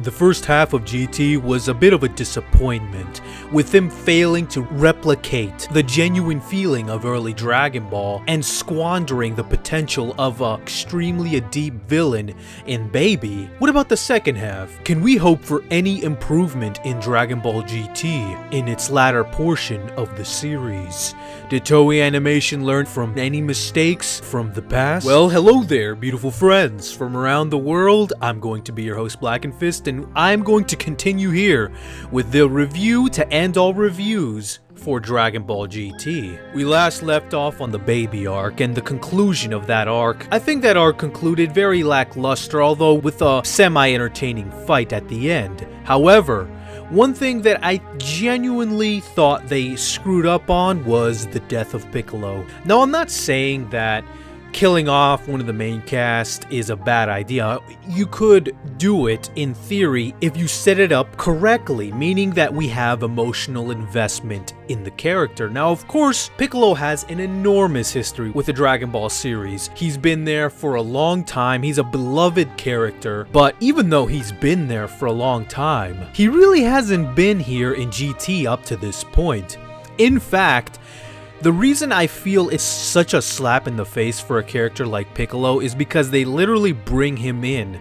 The first half of GT was a bit of a disappointment, with them failing to replicate the genuine feeling of early Dragon Ball and squandering the potential of a extremely deep villain in Baby. What about the second half? Can we hope for any improvement in Dragon Ball GT in its latter portion of the series? Did Toei Animation learn from any mistakes from the past? Well, hello there, beautiful friends from around the world. I'm going to be your host, Blackenfist, and I'm going to continue here with the review to end all reviews for Dragon Ball GT. We last left off on the Baby arc and the conclusion of that arc. I think that arc concluded very lackluster, although with a semi-entertaining fight at the end. However, one thing that I genuinely thought they screwed up on was the death of Piccolo. Now, I'm not saying that killing off one of the main cast is a bad idea. You could do it in theory if you set it up correctly, meaning that we have emotional investment in the character. Now, of course, Piccolo has an enormous history with the Dragon Ball series. He's been there for a long time. He's a beloved character, but even though he's been there for a long time, he really hasn't been here in GT up to this point. In fact, the reason I feel it's such a slap in the face for a character like Piccolo is because they literally bring him in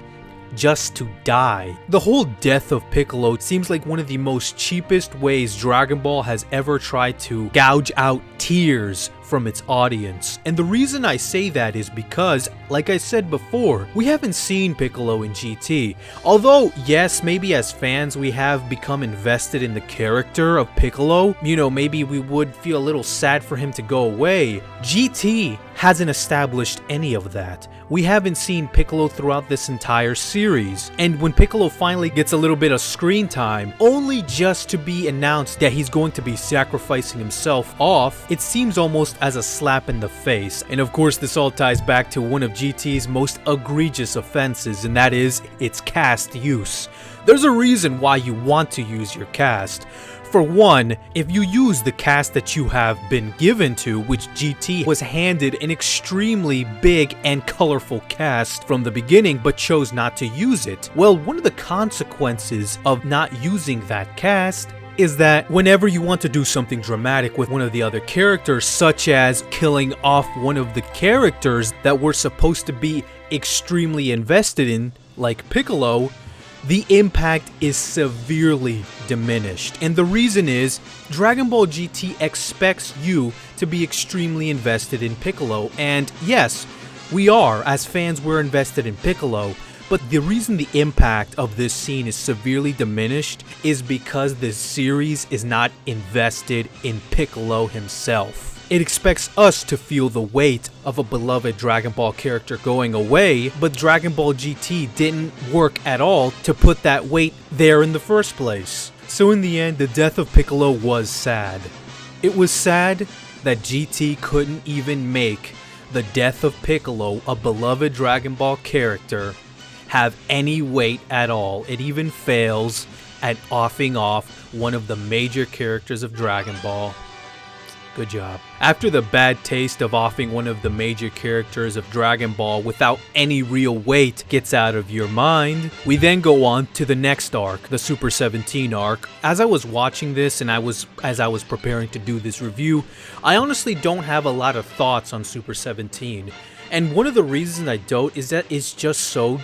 just to die. The whole death of Piccolo seems like one of the most cheapest ways Dragon Ball has ever tried to gouge out tears from its audience. And the reason I say that is because, like I said before, we haven't seen Piccolo in GT. Although, yes, maybe as fans we have become invested in the character of Piccolo, you know, maybe we would feel a little sad for him to go away. GT hasn't established any of that. We haven't seen Piccolo throughout this entire series, and when Piccolo finally gets a little bit of screen time, only just to be announced that he's going to be sacrificing himself off, it seems almost as a slap in the face. And of course, this all ties back to one of GT's most egregious offenses, and that is its cast use. There's a reason why you want to use your cast. For one, if you use the cast that you have been given to, which GT was handed an extremely big and colorful cast from the beginning but chose not to use it, well, one of the consequences of not using that cast is that whenever you want to do something dramatic with one of the other characters, such as killing off one of the characters that we're supposed to be extremely invested in, like Piccolo, the impact is severely diminished. And the reason is, Dragon Ball GT expects you to be extremely invested in Piccolo. And yes, we are, as fans, we're invested in Piccolo. But the reason the impact of this scene is severely diminished is because the series is not invested in Piccolo himself. It expects us to feel the weight of a beloved Dragon Ball character going away, but Dragon Ball GT didn't work at all to put that weight there in the first place. So in the end, the death of Piccolo was sad. It was sad that GT couldn't even make the death of Piccolo, a beloved Dragon Ball character, have any weight at all. It even fails at offing off one of the major characters of Dragon Ball. Good job. After the bad taste of offing one of the major characters of Dragon Ball without any real weight gets out of your mind, we then go on to the next arc, the Super 17 arc. As I was watching this and as I was preparing to do this review, I honestly don't have a lot of thoughts on Super 17. And one of the reasons I don't is that it's just so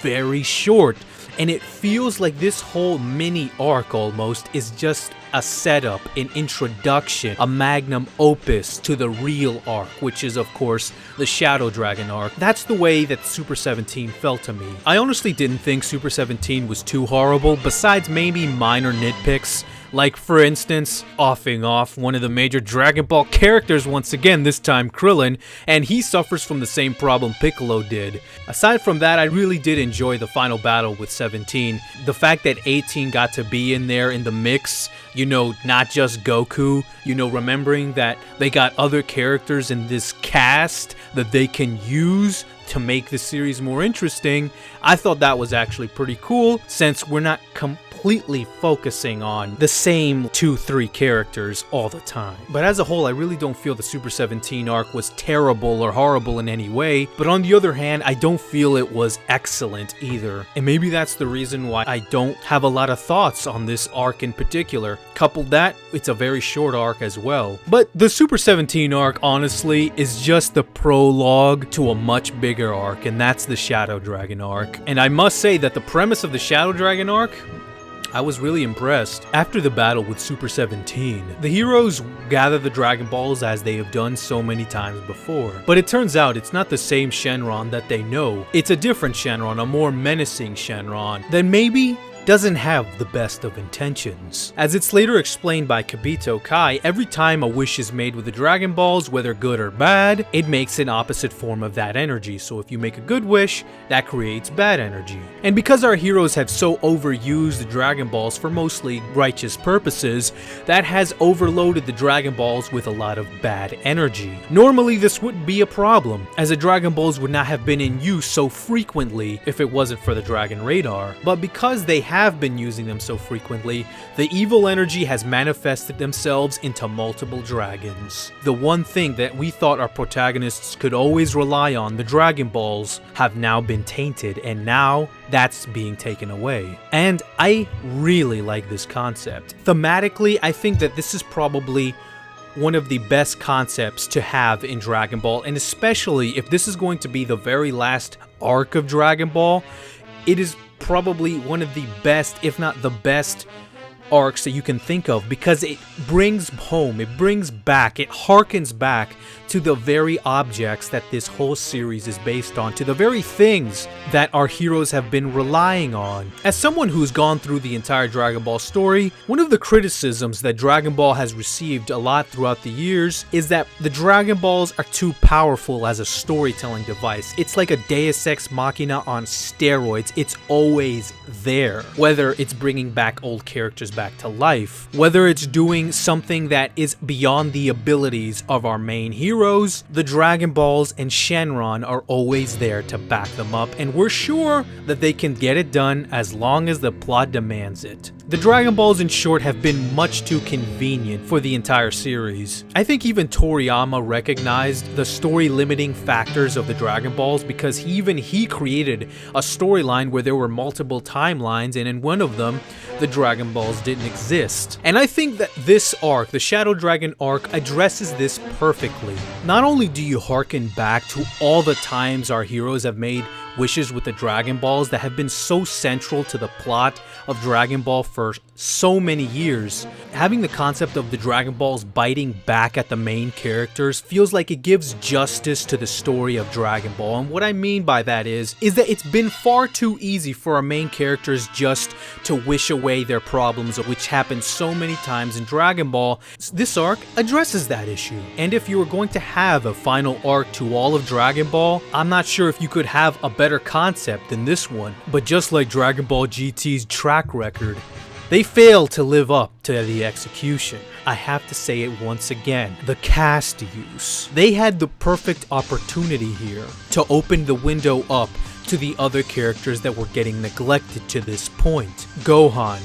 very short. And it feels like this whole mini arc almost is just a setup, an introduction, a magnum opus to the real arc, which is of course the Shadow Dragon arc. That's the way that Super 17 felt to me. I honestly didn't think Super 17 was too horrible, besides maybe minor nitpicks. Like, for instance, offing off one of the major Dragon Ball characters once again, this time Krillin, and he suffers from the same problem Piccolo did. Aside from that, I really did enjoy the final battle with 17. The fact that 18 got to be in there in the mix, you know, not just Goku, you know, remembering that they got other characters in this cast that they can use to make the series more interesting, I thought that was actually pretty cool, since we're not completely completely focusing on the same 2-3 characters all the time. But as a whole, I really don't feel the Super 17 arc was terrible or horrible in any way, but on the other hand, I don't feel it was excellent either. And maybe that's the reason why I don't have a lot of thoughts on this arc in particular. Coupled that, it's a very short arc as well. But the Super 17 arc, honestly, is just the prologue to a much bigger arc, and that's the Shadow Dragon arc. And I must say that the premise of the Shadow Dragon arc, I was really impressed. After the battle with Super 17, the heroes gather the Dragon Balls as they have done so many times before. But it turns out it's not the same Shenron that they know. It's a different Shenron, a more menacing Shenron that maybe doesn't have the best of intentions. As it's later explained by Kibito Kai, every time a wish is made with the Dragon Balls, whether good or bad, it makes an opposite form of that energy. So if you make a good wish, that creates bad energy. And because our heroes have so overused the Dragon Balls for mostly righteous purposes, that has overloaded the Dragon Balls with a lot of bad energy. Normally this wouldn't be a problem, as the Dragon Balls would not have been in use so frequently if it wasn't for the Dragon Radar. But because they have been using them so frequently, the evil energy has manifested themselves into multiple dragons. The one thing that we thought our protagonists could always rely on, the Dragon Balls, have now been tainted, and now that's being taken away. And I really like this concept. Thematically, I think that this is probably one of the best concepts to have in Dragon Ball, and especially if this is going to be the very last arc of Dragon Ball, it is probably one of the best, if not the best, arcs that you can think of, because it brings home, it brings back, it harkens back to the very objects that this whole series is based on, to the very things that our heroes have been relying on. As someone who's gone through the entire Dragon Ball story, one of the criticisms that Dragon Ball has received a lot throughout the years is that the Dragon Balls are too powerful as a storytelling device. It's like a Deus Ex Machina on steroids. It's always there. Whether it's bringing back old characters back to life, whether it's doing something that is beyond the abilities of our main heroes, the Dragon Balls and Shenron are always there to back them up, and we're sure that they can get it done as long as the plot demands it. The Dragon Balls, in short, have been much too convenient for the entire series. I think even Toriyama recognized the story limiting factors of the Dragon Balls, because he created a storyline where there were multiple timelines, and in one of them, the Dragon Balls didn't exist. And I think that this arc, the Shadow Dragon arc, addresses this perfectly. Not only do you harken back to all the times our heroes have made wishes with the Dragon Balls that have been so central to the plot of Dragon Ball for so many years, having the concept of the Dragon Balls biting back at the main characters feels like it gives justice to the story of Dragon Ball. And what I mean by that is that it's been far too easy for our main characters just to wish away their problems, which happened so many times in Dragon Ball. This arc addresses that issue. And if you were going to have a final arc to all of Dragon Ball, I'm not sure if you could have a better concept than this one. But just like Dragon Ball GT's track record, they failed to live up to the execution. I have to say it once again, the cast use. They had the perfect opportunity here to open the window up to the other characters that were getting neglected to this point. Gohan,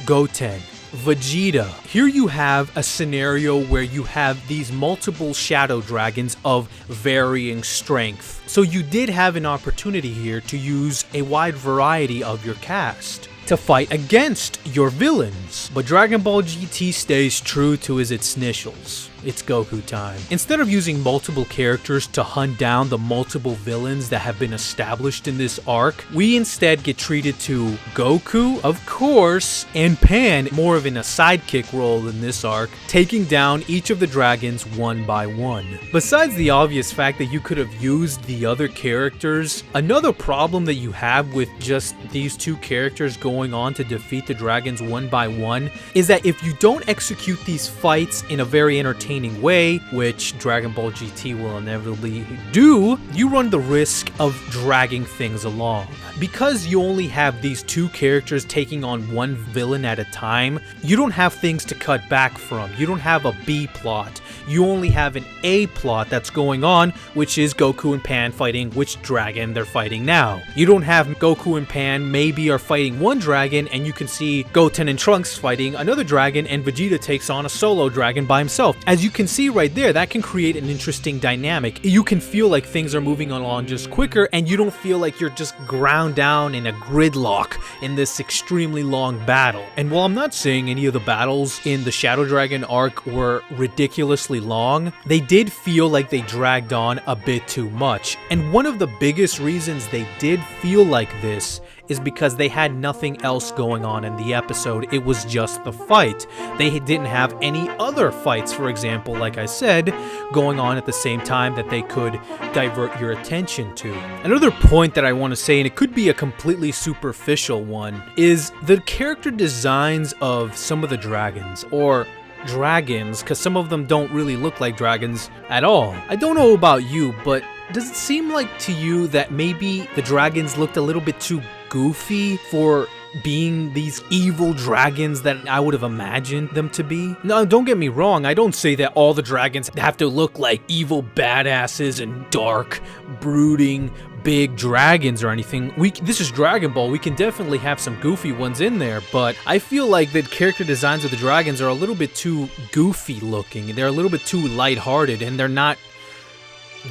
Goten, Vegeta. Here you have a scenario where you have these multiple shadow dragons of varying strength. So you did have an opportunity here to use a wide variety of your cast to fight against your villains. But Dragon Ball GT stays true to its initials. It's Goku time. Instead of using multiple characters to hunt down the multiple villains that have been established in this arc, we instead get treated to Goku, of course, and Pan, more of in a sidekick role in this arc, taking down each of the dragons one by one. Besides the obvious fact that you could have used the other characters, another problem that you have with just these two characters going on to defeat the dragons one by one is that if you don't execute these fights in a very entertaining entertaining way, which Dragon Ball GT will inevitably do, you run the risk of dragging things along. Because you only have these two characters taking on one villain at a time, you don't have things to cut back from. You don't have a B plot. You only have an A plot that's going on, which is Goku and Pan fighting which dragon they're fighting now. You don't have Goku and Pan maybe are fighting one dragon, and you can see Goten and Trunks fighting another dragon, and Vegeta takes on a solo dragon by himself. As you can see right there, that can create an interesting dynamic. You can feel like things are moving along just quicker, and you don't feel like you're just ground down in a gridlock in this extremely long battle. And while I'm not saying any of the battles in the Shadow Dragon arc were ridiculously long, they did feel like they dragged on a bit too much. And one of the biggest reasons they did feel like this is because they had nothing else going on in the episode. It was just the fight. They didn't have any other fights, for example, like I said, going on at the same time that they could divert your attention to. Another point that I want to say, and it could be a completely superficial one, is the character designs of some of the dragons, or dragons, because some of them don't really look like dragons at all. I don't know about you, but does it seem like to you that maybe the dragons looked a little bit too goofy for being these evil dragons that I would have imagined them to be? No, don't get me wrong, I don't say that all the dragons have to look like evil badasses and dark, brooding, big dragons or anything. This is Dragon Ball, we can definitely have some goofy ones in there, but I feel like the character designs of the dragons are a little bit too goofy looking. They're a little bit too lighthearted, and they're not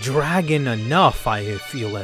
dragon enough, I feel,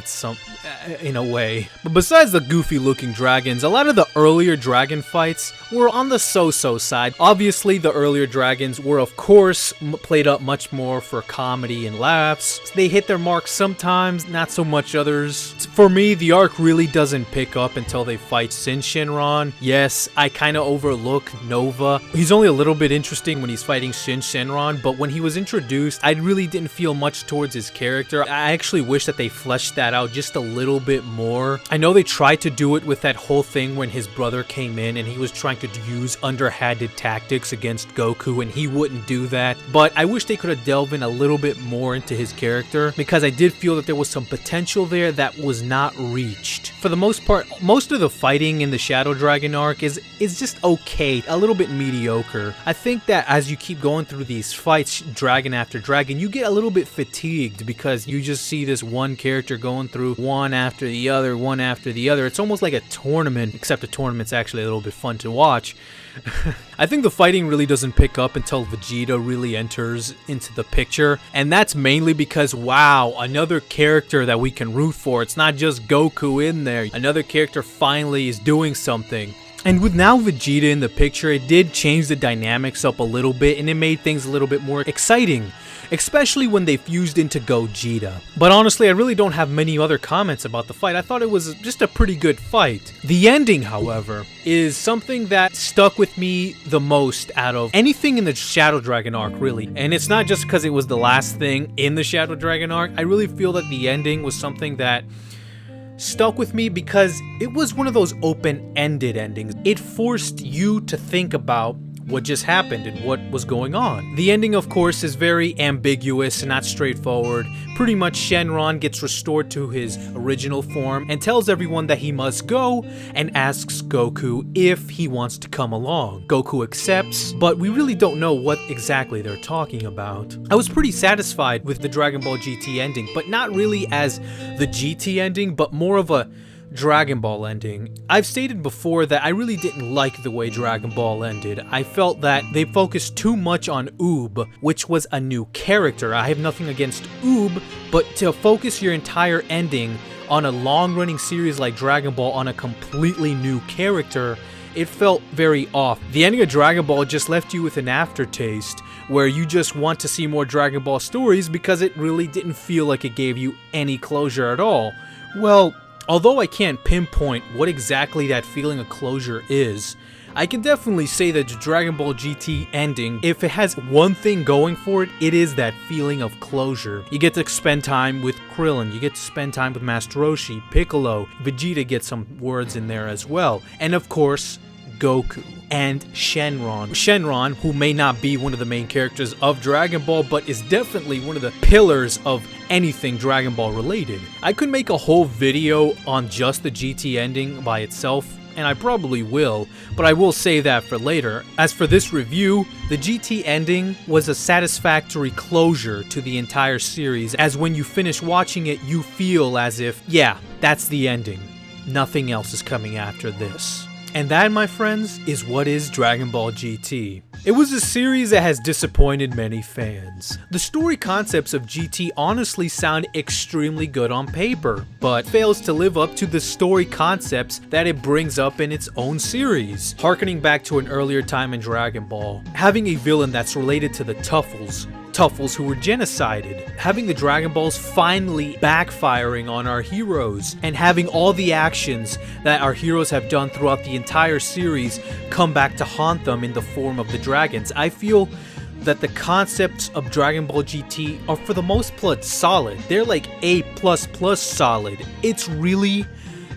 in a way. But besides the goofy looking dragons, a lot of the earlier dragon fights were on the so-so side. Obviously, the earlier dragons were of course played up much more for comedy and laughs. They hit their mark sometimes, not so much others. For me, the arc really doesn't pick up until they fight Shin Shenron. Yes, I kind of overlook Nova. He's only a little bit interesting when he's fighting Shin Shenron, but when he was introduced, I really didn't feel much towards his character. I actually wish that they fleshed that out just a little bit more. I know they tried to do it with that whole thing when his brother came in and he was trying to use underhanded tactics against Goku, and he wouldn't do that, but I wish they could have delved in a little bit more into his character, because I did feel that there was some potential there that was not reached. For the most part, most of the fighting in the Shadow Dragon arc is just okay, a little bit mediocre. I think that as you keep going through these fights, dragon after dragon, you get a little bit fatigued because you just see this one character going through one after the other, one after the other. It's almost like a tournament, except a tournament's actually a little bit fun to watch. I think the fighting really doesn't pick up until Vegeta really enters into the picture, and that's mainly because, wow, another character that we can root for. It's not just Goku in there. Another character finally is doing something. And with now Vegeta in the picture, it did change the dynamics up a little bit, and it made things a little bit more exciting, especially when they fused into Gogeta. But honestly, I really don't have many other comments about the fight. I thought it was just a pretty good fight. The ending, however, is something that stuck with me the most out of anything in the Shadow Dragon arc, really. And it's not just because it was the last thing in the Shadow Dragon arc. I really feel that the ending was something that stuck with me because it was one of those open-ended endings. It forced you to think about what just happened and what was going on. The ending, of course, is very ambiguous and not straightforward. Pretty much Shenron gets restored to his original form and tells everyone that he must go, and asks Goku if he wants to come along. Goku accepts, but we really don't know what exactly they're talking about. I was pretty satisfied with the Dragon Ball GT ending, but not really as the GT ending, but more of a Dragon Ball ending. I've stated before that I really didn't like the way Dragon Ball ended. I felt that they focused too much on Oob, which was a new character. I have nothing against Oob, but to focus your entire ending on a long-running series like Dragon Ball on a completely new character, it felt very off. The ending of Dragon Ball just left you with an aftertaste where you just want to see more Dragon Ball stories because it really didn't feel like it gave you any closure at all. Well, although I can't pinpoint what exactly that feeling of closure is, I can definitely say that the Dragon Ball GT ending, if it has one thing going for it, it is that feeling of closure. You get to spend time with Krillin, you get to spend time with Master Roshi, Piccolo, Vegeta gets some words in there as well, and of course, Goku and Shenron. Shenron, who may not be one of the main characters of Dragon Ball, but is definitely one of the pillars of anything Dragon Ball related. I could make a whole video on just the GT ending by itself, and I probably will, but I will save that for later. As for this review, the GT ending was a satisfactory closure to the entire series, as when you finish watching it, you feel as if, yeah, that's the ending. Nothing else is coming after this. And that, my friends, is what is Dragon Ball GT. It was a series that has disappointed many fans. The story concepts of GT honestly sound extremely good on paper, but fails to live up to the story concepts that it brings up in its own series. Harkening back to an earlier time in Dragon Ball, having a villain that's related to the Tuffles who were genocided, having the Dragon Balls finally backfiring on our heroes, and having all the actions that our heroes have done throughout the entire series come back to haunt them in the form of the dragons. I feel that the concepts of Dragon Ball GT are for the most part solid. They're like A++ solid. It's really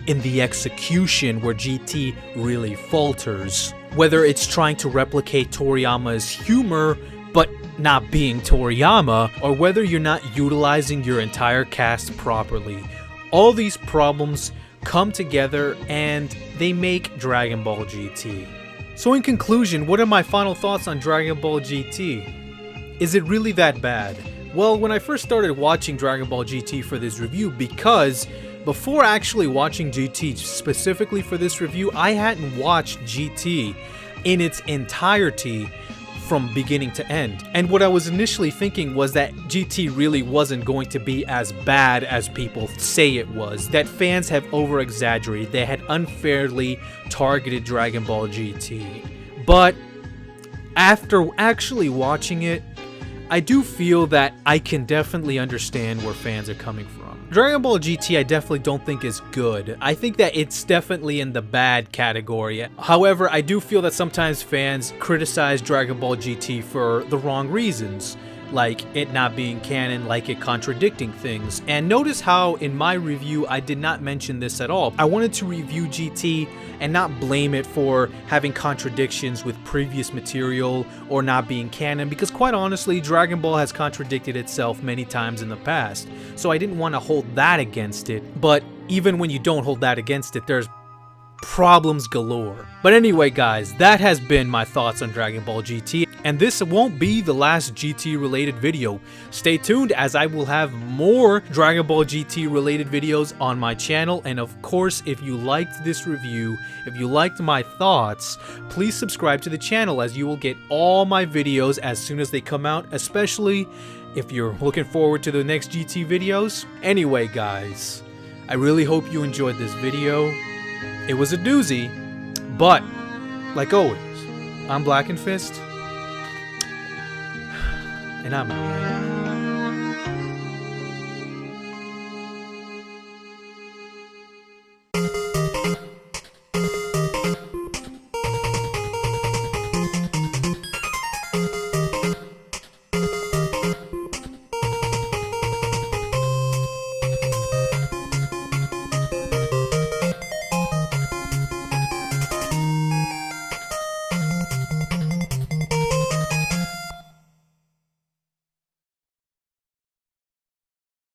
in the execution where GT really falters. Whether it's trying to replicate Toriyama's humor but not being Toriyama, or whether you're not utilizing your entire cast properly. All these problems come together and they make Dragon Ball GT. So in conclusion, what are my final thoughts on Dragon Ball GT? Is it really that bad? Well, when I first started watching Dragon Ball GT for this review, because before actually watching GT specifically for this review, I hadn't watched GT in its entirety from beginning to end. And what I was initially thinking was that GT really wasn't going to be as bad as people say it was, that fans have over-exaggerated, they had unfairly targeted Dragon Ball GT. But after actually watching it, I do feel that I can definitely understand where fans are coming from. Dragon Ball GT I definitely don't think is good. I think that it's definitely in the bad category. However, I do feel that sometimes fans criticize Dragon Ball GT for the wrong reasons, like it not being canon, like it contradicting things. And notice how in my review I did not mention this at all. I wanted to review GT and not blame it for having contradictions with previous material or not being canon, because quite honestly, Dragon Ball has contradicted itself many times in the past. So I didn't want to hold that against it. But even when you don't hold that against it, there's problems galore. But anyway guys, that has been my thoughts on Dragon Ball GT, and this won't be the last GT related video. Stay tuned, as I will have more Dragon Ball GT related videos on my channel. And of course, if you liked this review, if you liked my thoughts, please subscribe to the channel, as you will get all my videos as soon as they come out, especially if you're looking forward to the next GT videos. Anyway guys, I really hope you enjoyed this video. It was a doozy, but like always, I'm Blackenfist, and I'm out.